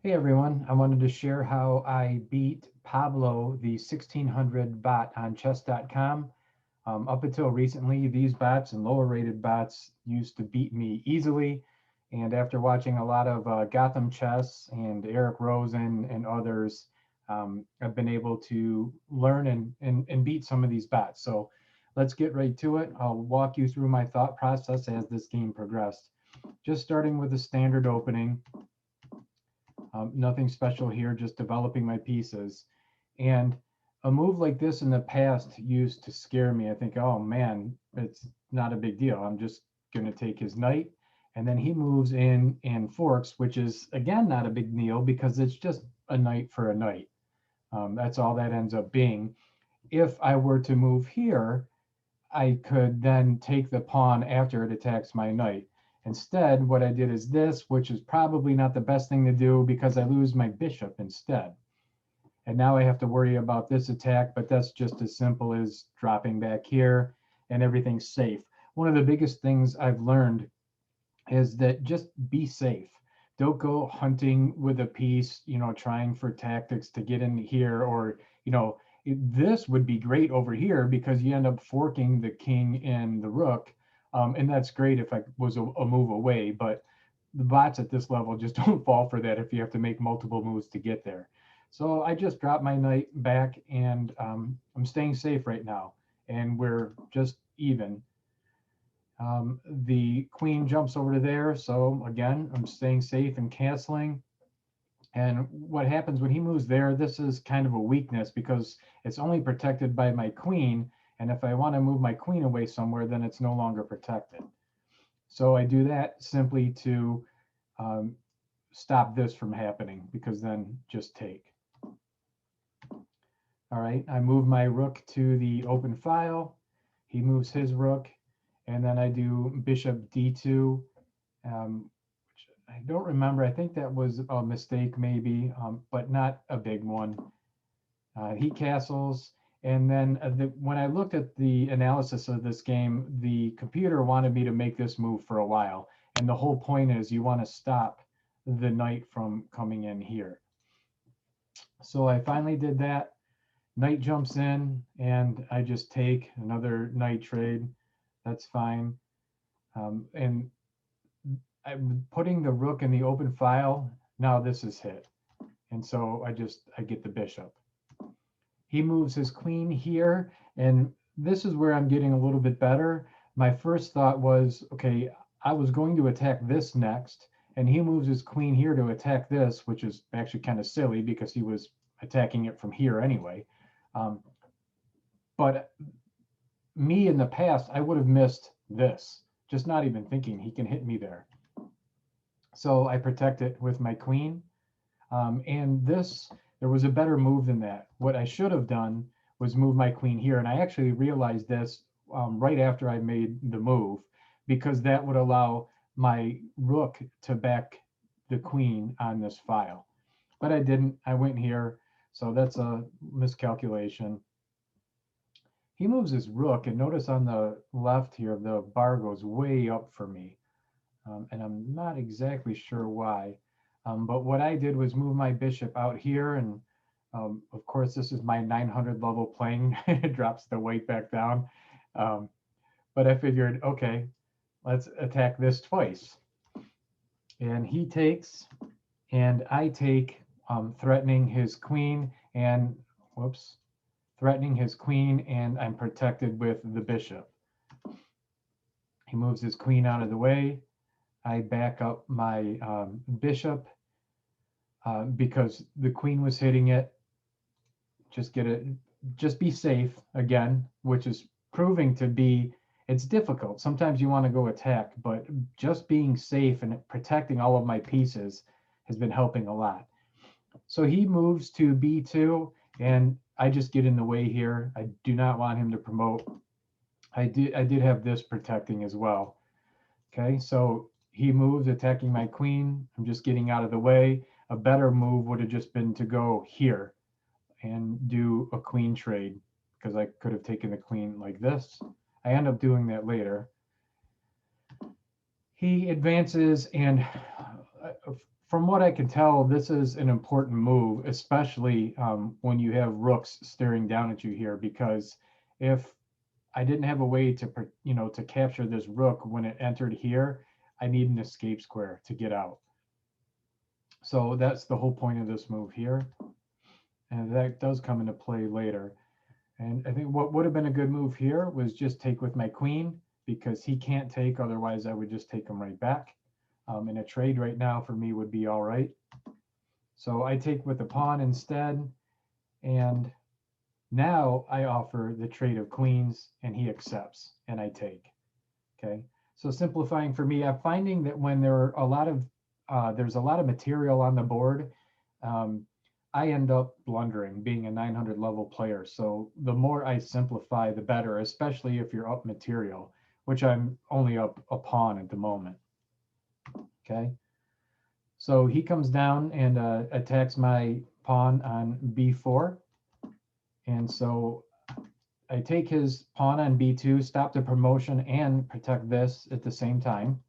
Hey everyone, I wanted to share how I beat Pablo, the 1600 bot on chess.com. Up until recently, these bots and lower rated bots used to beat me easily. And after watching a lot of Gotham Chess and Eric Rosen and others, I've been able to learn and beat some of these bots. So let's get right to it. I'll walk you through my thought process as this game progressed. Just starting with the standard opening. Nothing special here, just developing my pieces. And a move like this in the past used to scare me. I think, oh man, it's not a big deal. I'm just going to take his knight. And then he moves in and forks, which is, again, not a big deal because it's just a knight for a knight. That's all that ends up being. If I were to move here, I could then take the pawn after it attacks my knight. Instead, what I did is this, which is probably not the best thing to do because I lose my bishop instead. And now I have to worry about this attack, but that's just as simple as dropping back here and everything's safe. One of the biggest things I've learned is that just be safe. Don't go hunting with a piece, trying for tactics to get in here or, this would be great over here because you end up forking the king and the rook. And that's great if I was a move away, but the bots at this level just don't fall for that if you have to make multiple moves to get there. So I just dropped my knight back and I'm staying safe right now. And we're just even. The queen jumps over to there. So again, I'm staying safe and castling. And what happens when he moves there, this is kind of a weakness because it's only protected by my queen. And if I want to move my queen away somewhere, then it's no longer protected. So I do that simply to um, stop this from happening because then just take. All right, I move my rook to the open file. He moves his rook, and then I do bishop d2, which I don't remember. I think that was a mistake maybe, but not a big one. He castles, and then when I looked at the analysis of this game, the computer wanted me to make this move for a while. And the whole point is you want to stop the knight from coming in here. So I finally did that. Knight jumps in, and I just take another knight trade. That's fine. And I'm putting the rook in the open file. Now this is hit. And so I get the bishop. He moves his queen here, and this is where I'm getting a little bit better. My first thought was, okay, I was going to attack this next, and he moves his queen here to attack this, which is actually kind of silly because he was attacking it from here anyway. Um, but me in the past, I would have missed this, just not even thinking he can hit me there. So I protect it with my queen. And this, there was a better move than that. What I should have done was move my queen here. And I actually realized this right after I made the move, because that would allow my rook to back the queen on this file. But I didn't. I went here. So that's a miscalculation. He moves his rook, and notice on the left here, the bar goes way up for me. And I'm not exactly sure why. But what I did was move my bishop out here, and of course, this is my 900 level playing. It drops the weight back down. Um, but I figured, okay, let's attack this twice. And he takes, and I take, threatening his queen, and whoops, threatening his queen, and I'm protected with the bishop. He moves his queen out of the way. I back up my bishop because the queen was hitting it. Just get it, just be safe again, which is proving to be, it's difficult. Sometimes you want to go attack, but just being safe and protecting all of my pieces has been helping a lot. So he moves to b2, and I just get in the way here. I do not want him to promote. I did have this protecting as well. Okay, so he moves, attacking my queen. I'm just getting out of the way. A better move would have just been to go here and do a queen trade because I could have taken the queen like this. I end up doing that later. He advances, and from what I can tell, this is an important move, especially when you have rooks staring down at you here, because if I didn't have a way to, to capture this rook when it entered here, I need an escape square to get out. So that's the whole point of this move here. And that does come into play later. And I think what would have been a good move here was just take with my queen, because he can't take, otherwise I would just take him right back. And a trade right now for me would be all right. So I take with the pawn instead, and now I offer the trade of queens, and he accepts, and I take. Okay, so simplifying for me, I'm finding that when there are a lot of there's a lot of material on the board, I end up blundering, being a 900 level player. So the more I simplify, the better, especially if you're up material, which I'm only up a pawn at the moment. Okay. So he comes down and attacks my pawn on b4. And so I take his pawn on b2, stop the promotion, and protect this at the same time.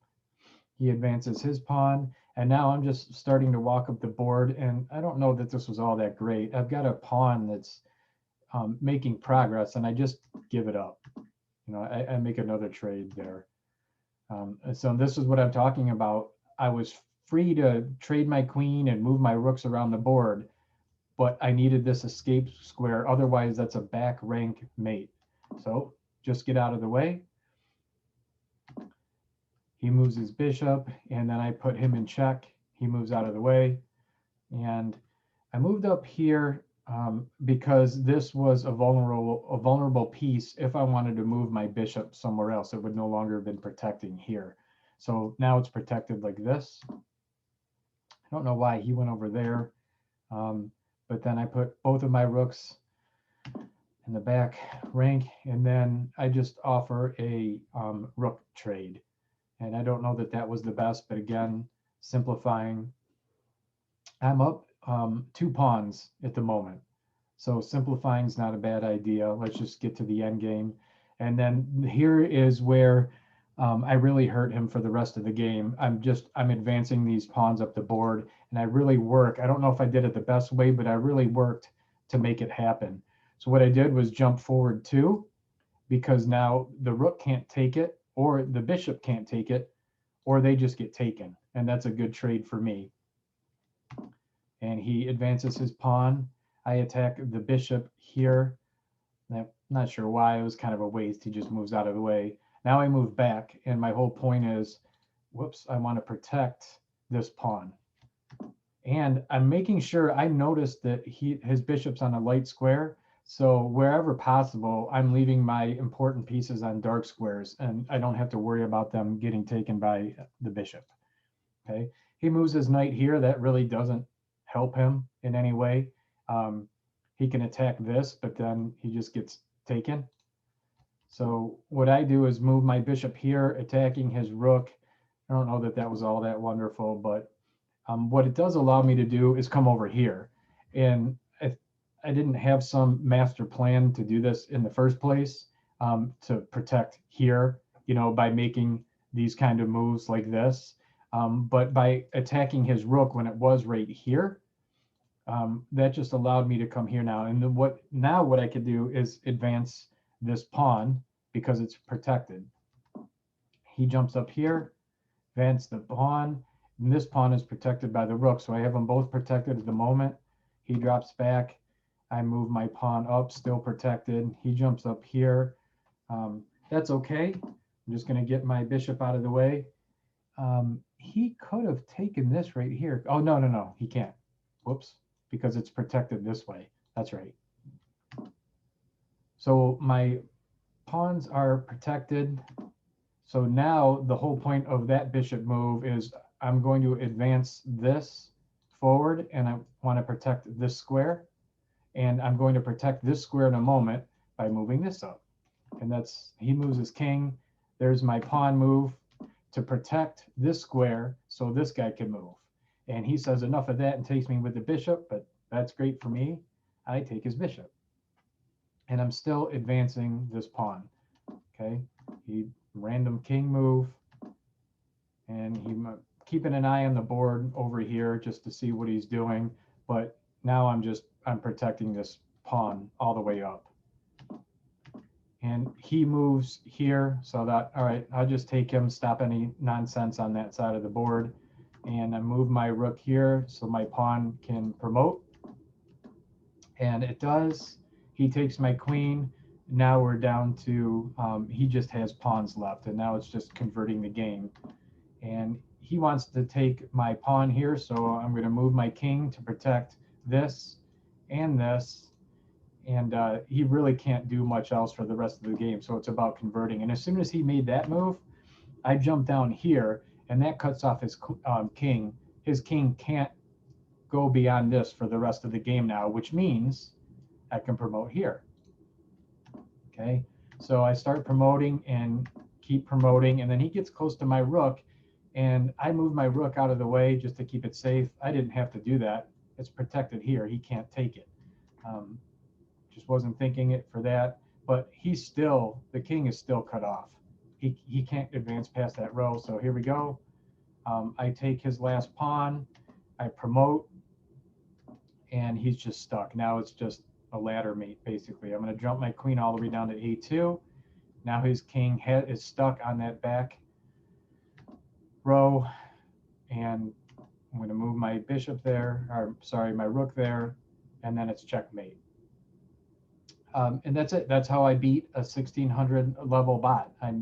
He advances his pawn, and now I'm just starting to walk up the board, and I don't know that this was all that great. I've got a pawn that's making progress, and I just give it up. I make another trade there. So this is what I'm talking about. I was free to trade my queen and move my rooks around the board, but I needed this escape square. Otherwise, that's a back rank mate. So just get out of the way. He moves his bishop, and then I put him in check. He moves out of the way. And I moved up here because this was a vulnerable piece. If I wanted to move my bishop somewhere else, it would no longer have been protecting here. So now it's protected like this. I don't know why he went over there. But then I put both of my rooks in the back rank, and then I just offer a rook trade. And I don't know that that was the best, but again, simplifying. I'm up 2 pawns at the moment. So simplifying is not a bad idea. Let's just get to the end game. And then here is where I really hurt him for the rest of the game. I'm advancing these pawns up the board, and I really work. I don't know if I did it the best way, but I really worked to make it happen. So what I did was jump forward 2, because now the rook can't take it, or the bishop can't take it, or they just get taken. And that's a good trade for me. And he advances his pawn. I attack the bishop here. I'm not sure why. It was kind of a waste. He just moves out of the way. Now I move back, and my whole point is, whoops, I want to protect this pawn. And I'm making sure, I noticed that his bishop's on a light square. So wherever possible, I'm leaving my important pieces on dark squares, and I don't have to worry about them getting taken by the bishop. Okay, he moves his knight here. That really doesn't help him in any way. He can attack this, but then he just gets taken. So what I do is move my bishop here, attacking his rook. I don't know that that was all that wonderful, but what it does allow me to do is come over here. And I didn't have some master plan to do this in the first place, to protect here, by making these kind of moves like this. But by attacking his rook when it was right here, that just allowed me to come here now. And what I could do is advance this pawn because it's protected. He jumps up here, advance the pawn, and this pawn is protected by the rook. So I have them both protected at the moment. He drops back. I move my pawn up, still protected. He jumps up here. That's okay. I'm just going to get my bishop out of the way. He could have taken this right here. Oh, no, he can't. Whoops, because it's protected this way. That's right. So my pawns are protected. So now the whole point of that bishop move is I'm going to advance this forward, and I want to protect this square. And I'm going to protect this square in a moment by moving this up. And he moves his king. There's my pawn move to protect this square so this guy can move. And he says enough of that and takes me with the bishop, but that's great for me. I take his bishop. And I'm still advancing this pawn. Okay, he random king move, and he keeping an eye on the board over here just to see what he's doing. But now I'm protecting this pawn all the way up. And he moves here, so that, all right, I'll just take him, stop any nonsense on that side of the board. And I move my rook here so my pawn can promote. And it does. He takes my queen. Now we're down to, he just has pawns left, and now it's just converting the game. And he wants to take my pawn here, so I'm going to move my king to protect this and this. And he really can't do much else for the rest of the game, so it's about converting. And as soon as he made that move, I jump down here, and that cuts off his king. His king can't go beyond this for the rest of the game now, which means I can promote here. Okay, so I start promoting and keep promoting, and then he gets close to my rook, and I move my rook out of the way just to keep it safe. I didn't have to do that. It's protected here. He can't take it. Just wasn't thinking it for that, but he's still, the king is still cut off. He can't advance past that row. So here we go. I take his last pawn, I promote, and he's just stuck. Now it's just a ladder mate, basically. I'm going to jump my queen all the way down to a2. Now his king is stuck on that back row, and I'm going to move my bishop there, or sorry, my rook there, and then it's checkmate. And that's it. That's how I beat a 1600 level bot. I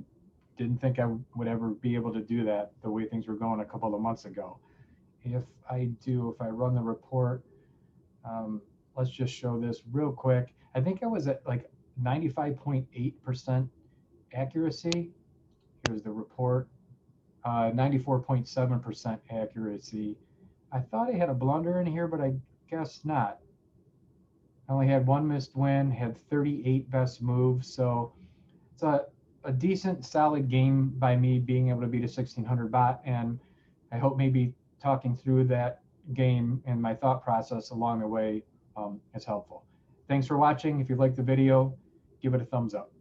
didn't think I would ever be able to do that the way things were going a couple of months ago. If I run the report, let's just show this real quick. I think I was at like 95.8% accuracy. Here's the report. 94.7% accuracy. I thought I had a blunder in here, but I guess not. I only had one missed win, had 38 best moves, so it's a decent, solid game by me being able to beat a 1600 bot, and I hope maybe talking through that game and my thought process along the way is helpful. Thanks for watching. If you liked the video, give it a thumbs up.